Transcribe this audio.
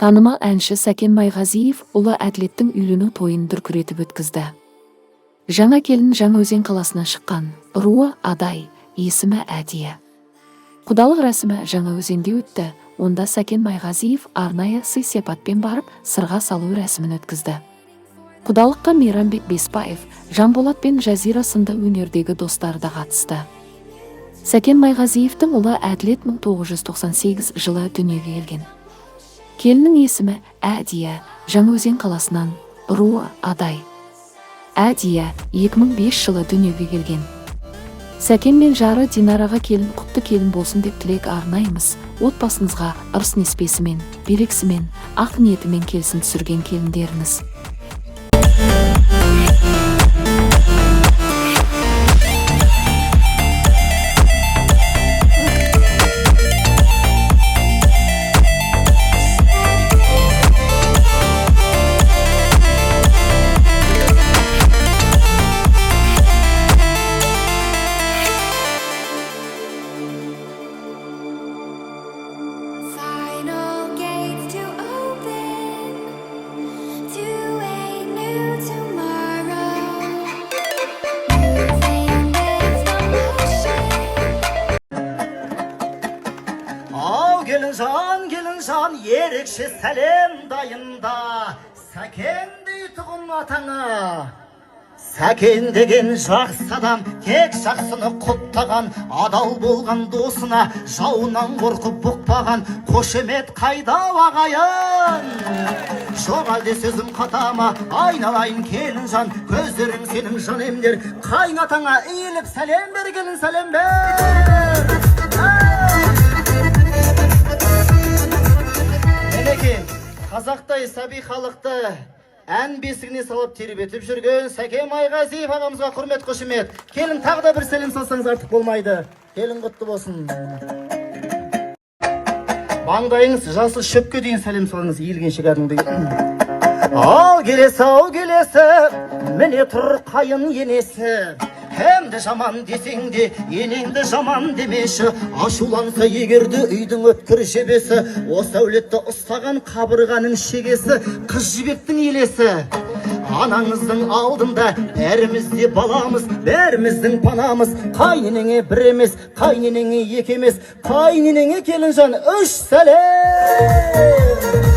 Танымал әнші Сәкен Майғазиев ұлы Әділеттің үйлену тойын дүркіретіп өткізді. Жаңа келін Жаңаөзен қаласынан шыққан, руы Адай, есімі Әдия. Құдалық рәсімі Жаңаөзенде өтті, онда Сәкен Майғазиев арнайы сый-сипатпен барып сырға салу рәсімін өткізді. Құдалыққа Мейрамбек Беспаев, Жанболат пен Жазира сынды өнердегі достары да қатысты. Сәкен Майғазиевтің ұлы Әділет 1998 жылы дүниеге келген. Келіннің есімі Әдия, Жаңаөзен қаласынан, руы Адай. Әдия 2005 жылы дүниеге келген. Сәкен мен жары Динараға келін құтты келін болсын деп тілек арнаймыз. Отбасыңызға ырыс-неспесімен, берексімен, ақ ниетімен келсін түсірген келіндеріңіз. Келінжан, ерекше сәлем дайында, Сәкендей тұғын атаңа. Сәкен деген жақсы адам, тек жақсыны құптаған, адал болған досына, жауынан қорқып бұқпаған, қошемет қайда ағайын. Жоқ әлде сөзім қатама, айналайын келінжан, көздерің сенің жан емдер, қайнатаңа иіліп сәлем бер, келін сәлем бер. Қазақтай сәби халықты ән бесігіне салып тербетіп жүрген Сәкен Майғазиев ағамызға құрмет қошемет. Келін тағы да бір сәлем салсаңыз артық болмайды. Келін құтты болсын. Маңдайыңыз жасыл шөпке дейін сәлем салыңыз, иілгенше кәдімгідей. Ал келесі, міне тұр қайын енесі. Әмді жаман десең де, енеңді жаман демеші. Ашуланса егерді үйдің өткір жебесі, осы әулетті ұстаған қабырғаның шегесі, қыз жібектің елесі. Анаңыздың алдында бәрімізде баламыз, бәріміздің панамыз. Қайненеңе бір емес, қайненеңе екі емес, қайненеңе келінжан үш сәлем.